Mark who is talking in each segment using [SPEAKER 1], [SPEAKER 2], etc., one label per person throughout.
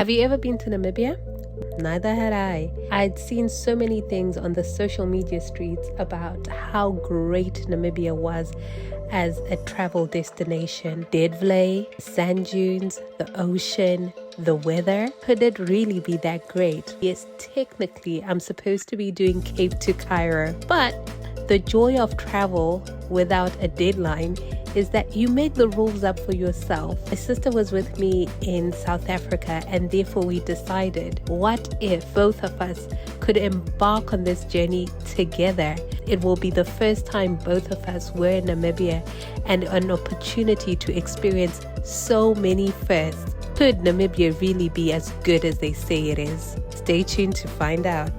[SPEAKER 1] Have you ever been to Namibia? Neither had I. I'd seen so many things on the social media streets about how great Namibia was as a travel destination. Deadvlei, sand dunes, the ocean, the weather. Could it really be that great? Yes, technically I'm supposed to be doing Cape to Cairo, but the joy of travel without a deadline is that you make the rules up for yourself. My sister was with me in South Africa, and therefore we decided, what if both of us could embark on this journey together? It will be the first time both of us were in Namibia and an opportunity to experience so many firsts. Could Namibia really be as good as they say it is? Stay tuned to find out.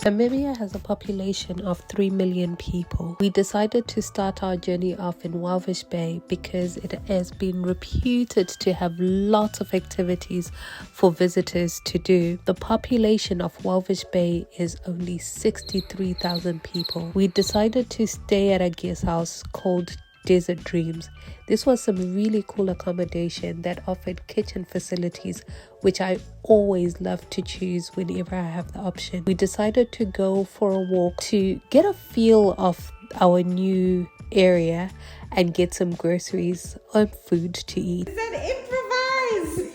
[SPEAKER 1] Namibia has a population of 3 million people. We decided to start our journey off in Walvis Bay because it has been reputed to have lots of activities for visitors to do. The population of Walvis Bay is only 63,000 people. We decided to stay at a guest house called Desert Dreams. This was some really cool accommodation that offered kitchen facilities, which I always love to choose whenever I have the option. We decided to go for a walk to get a feel of our new area and get some groceries or food to eat.
[SPEAKER 2] Is that improvise?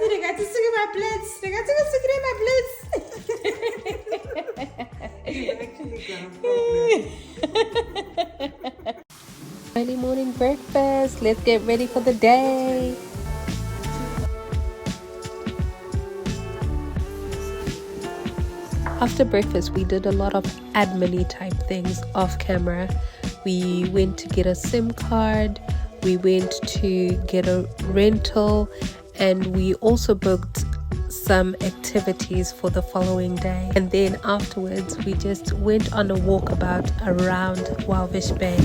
[SPEAKER 2] They got to sing in my plates. They got to sing in my plates.
[SPEAKER 1] Early morning breakfast. Let's get ready for the day. After breakfast, we did a lot of admin-y type things off camera. We went to get a SIM card. We went to get a rental, and we also booked some activities for the following day. And then afterwards, we just went on a walkabout around Walvis Bay.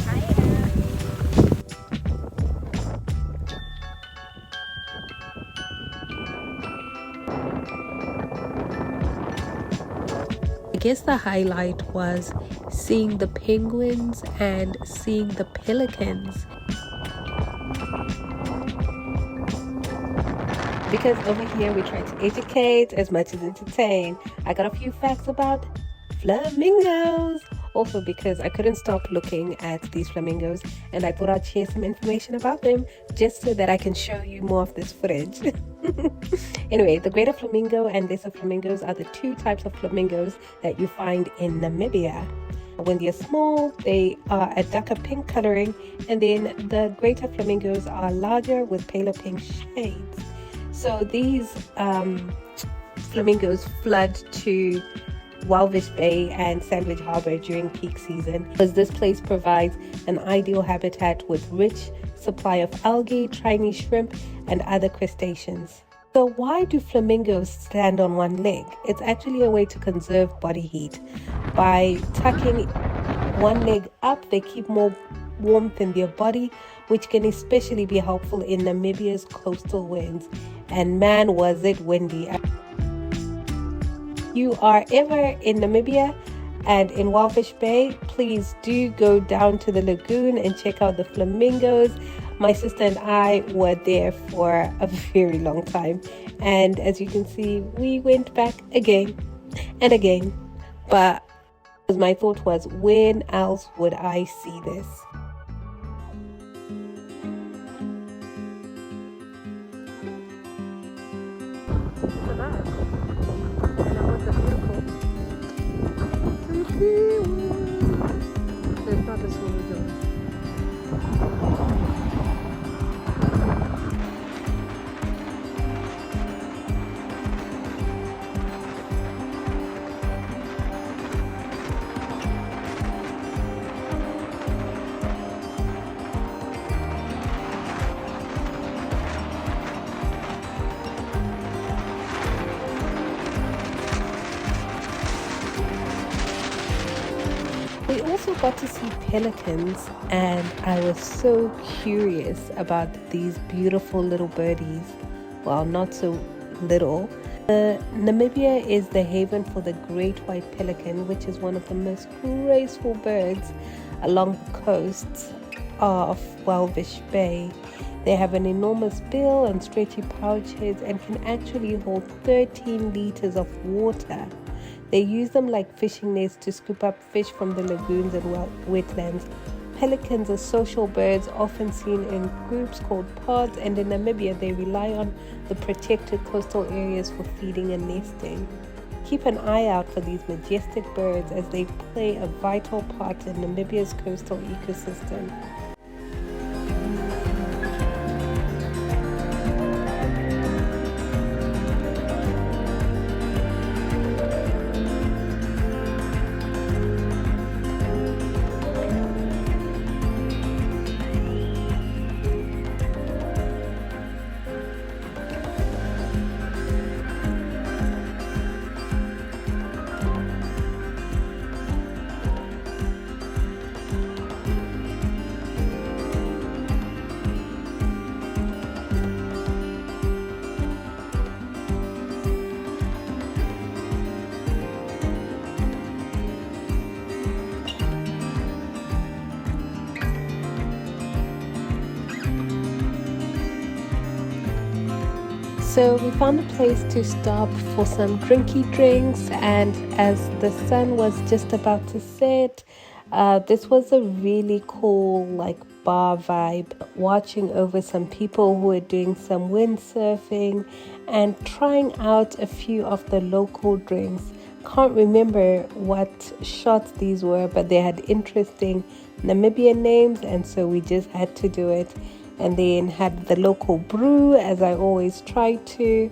[SPEAKER 1] I guess the highlight was seeing the penguins and seeing the pelicans. Because over here we try to educate as much as entertain. I got a few facts about flamingos. Also because I couldn't stop looking at these flamingos, and I thought I'd share some information about them just so that I can show you more of this footage. Anyway, the greater flamingo and lesser flamingos are the two types of flamingos that you find in Namibia. When they're small, they are a darker pink coloring, and then the greater flamingos are larger with paler pink shades. So these flamingos flood to Walvis Bay and Sandwich Harbour during peak season, because this place provides an ideal habitat with rich supply of algae, tiny shrimp, and other crustaceans. So why do flamingos stand on one leg? It's actually a way to conserve body heat. By tucking one leg up, they keep more warmth in their body, which can especially be helpful in Namibia's coastal winds. And man, was it windy. You are ever in Namibia and in Walvis Bay, please do go down to the lagoon and check out the flamingos. My sister and I were there for a very long time, and as you can see, we went back again and again. But my thought was, when else would I see this? There's not a swimming zone. also got to see pelicans, and I was so curious about these beautiful little birdies. Well, not so little. Namibia is the haven for the great white pelican, which is one of the most graceful birds along the coasts of Walvis Bay. They have an enormous bill and stretchy pouch heads and can actually hold 13 liters of water. They use them like fishing nets to scoop up fish from the lagoons and wetlands. Pelicans are social birds, often seen in groups called pods, and in Namibia they rely on the protected coastal areas for feeding and nesting. Keep an eye out for these majestic birds as they play a vital part in Namibia's coastal ecosystem. So we found a place to stop for some drinky drinks, and as the sun was just about to set, this was a really cool bar vibe, watching over some people who were doing some windsurfing and trying out a few of the local drinks. Can't remember what shots these were, but they had interesting Namibian names, and so we just had to do it. And then had the local brew, as I always try to,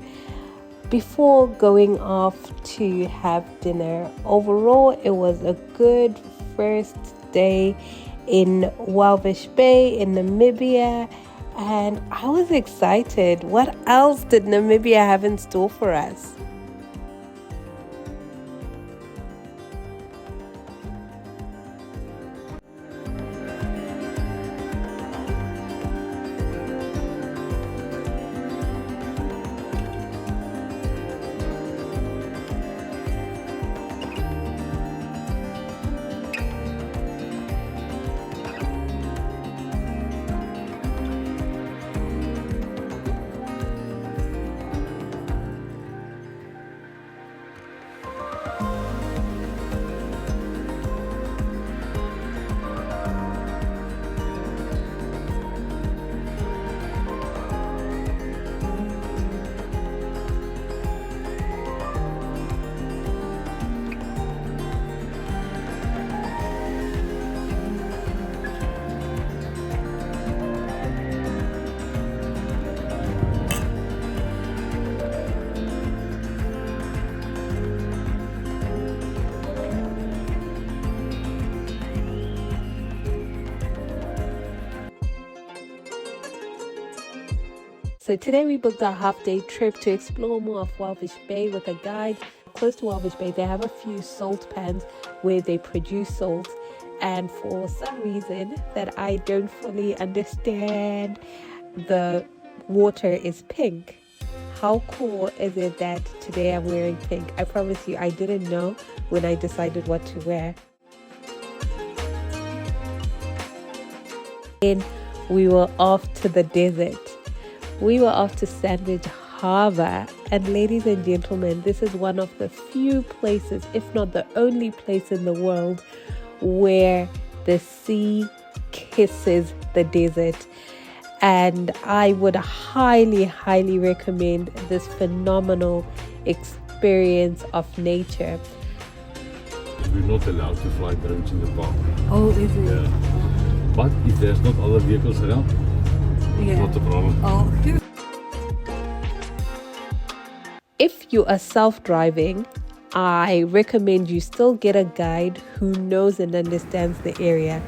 [SPEAKER 1] before going off to have dinner. Overall, it was a good first day in Walvis Bay in Namibia, and I was excited. What else did Namibia have in store for us? So today we booked a half-day trip to explore more of Walvis Bay with a guide. Close to Walvis Bay, they have a few salt pans where they produce salt. And for some reason that I don't fully understand, the water is pink. How cool is it that today I'm wearing pink? I promise you, I didn't know when I decided what to wear. Then we were off to the desert. We were off to Sandwich Harbour, and ladies and gentlemen, this is one of the few places, if not the only place in the world, where the sea kisses the desert. And I would highly, highly recommend this phenomenal experience of nature.
[SPEAKER 3] We're not allowed to fly drones in the park.
[SPEAKER 1] Oh, is it?
[SPEAKER 3] Yeah. But if there's not other vehicles around, not a problem.
[SPEAKER 1] Oh. If you are self-driving, I recommend you still get a guide who knows and understands the area.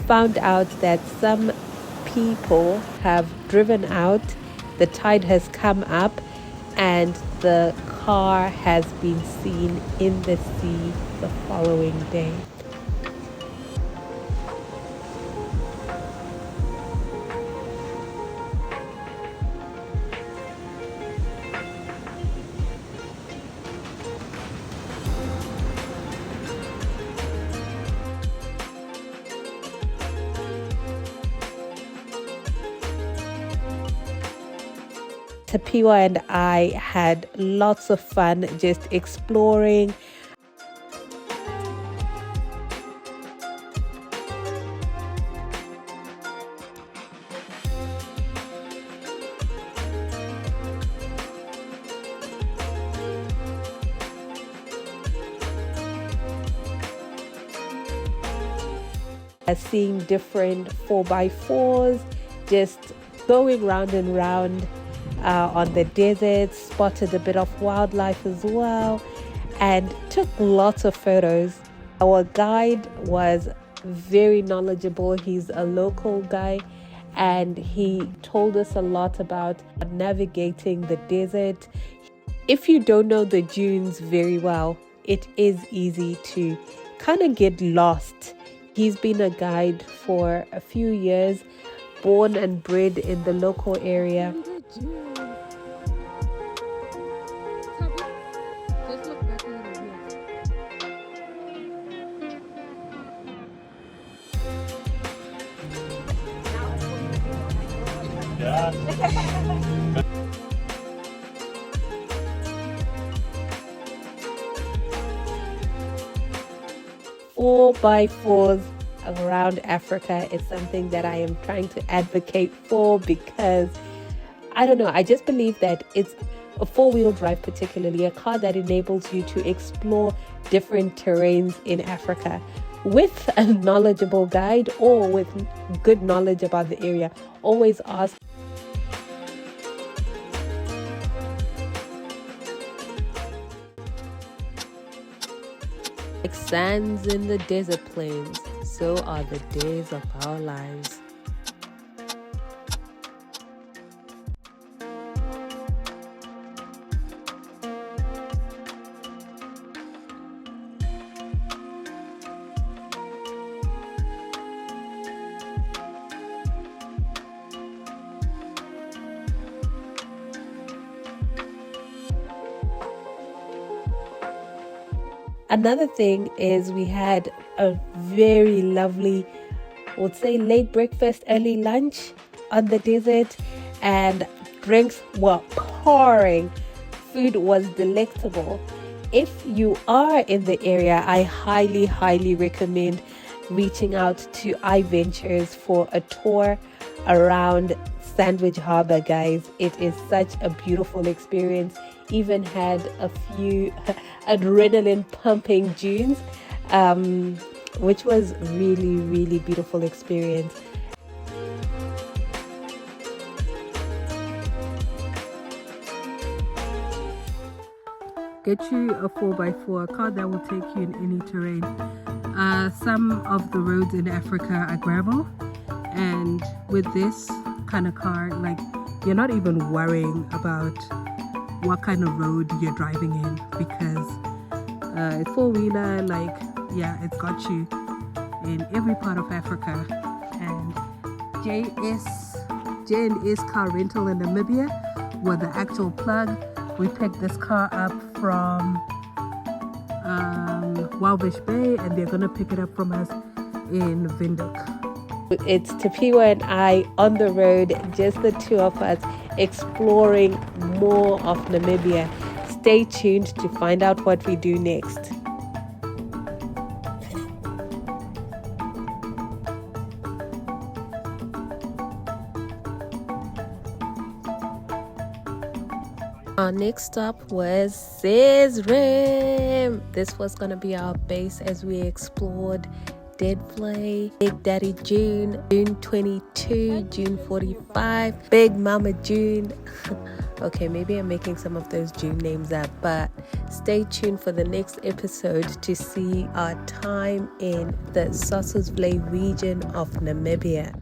[SPEAKER 1] Found out that some people have driven out, the tide has come up, and the car has been seen in the sea the following day. Tapiwa and I had lots of fun just exploring. Seeing different 4x4s, just going round and round on the desert, spotted a bit of wildlife as well, and took lots of photos. Our guide was very knowledgeable. He's a local guy, and he told us a lot about navigating the desert. If you don't know the dunes very well, it is easy to kind of get lost. He's been a guide for a few years, born and bred in the local area.
[SPEAKER 3] Yeah.
[SPEAKER 1] 4x4s around Africa is something that I am trying to advocate for, because I don't know, I just believe that it's a four-wheel drive, particularly a car that enables you to explore different terrains in Africa with a knowledgeable guide or with good knowledge about the area. Always ask. Like sands in the desert plains, so are the days of our lives. Another thing is we had a very lovely, I would say, late breakfast, early lunch on the desert, and drinks were pouring. Food was delectable. If you are in the area, I highly recommend reaching out to iVentures for a tour around Sandwich Harbour, guys. It is such a beautiful experience. Even had a few adrenaline pumping dunes, which was really beautiful experience. Get you a 4x4, a car that will take you in any terrain. Some of the roads in Africa are gravel, and with this kind of car, like, you're not even worrying about what kind of road you're driving in, because it's four-wheeler, like, yeah, it's got you in every part of Africa. And J&S Car Rental in Namibia were the actual plug. We picked this car up from Walvis Bay, and they're gonna pick it up from us in Windhoek. It's Tapiwa and I on the road, just the two of us, exploring more of Namibia. Stay tuned to find out what we do next. Our next stop was Sesrem. This was going to be our base as we explored Dead Flay, Big Daddy June, June 22, June 45, Big Mama June. Okay, maybe I'm making some of those June names up, but stay tuned for the next episode to see our time in the Walvis Bay region of Namibia.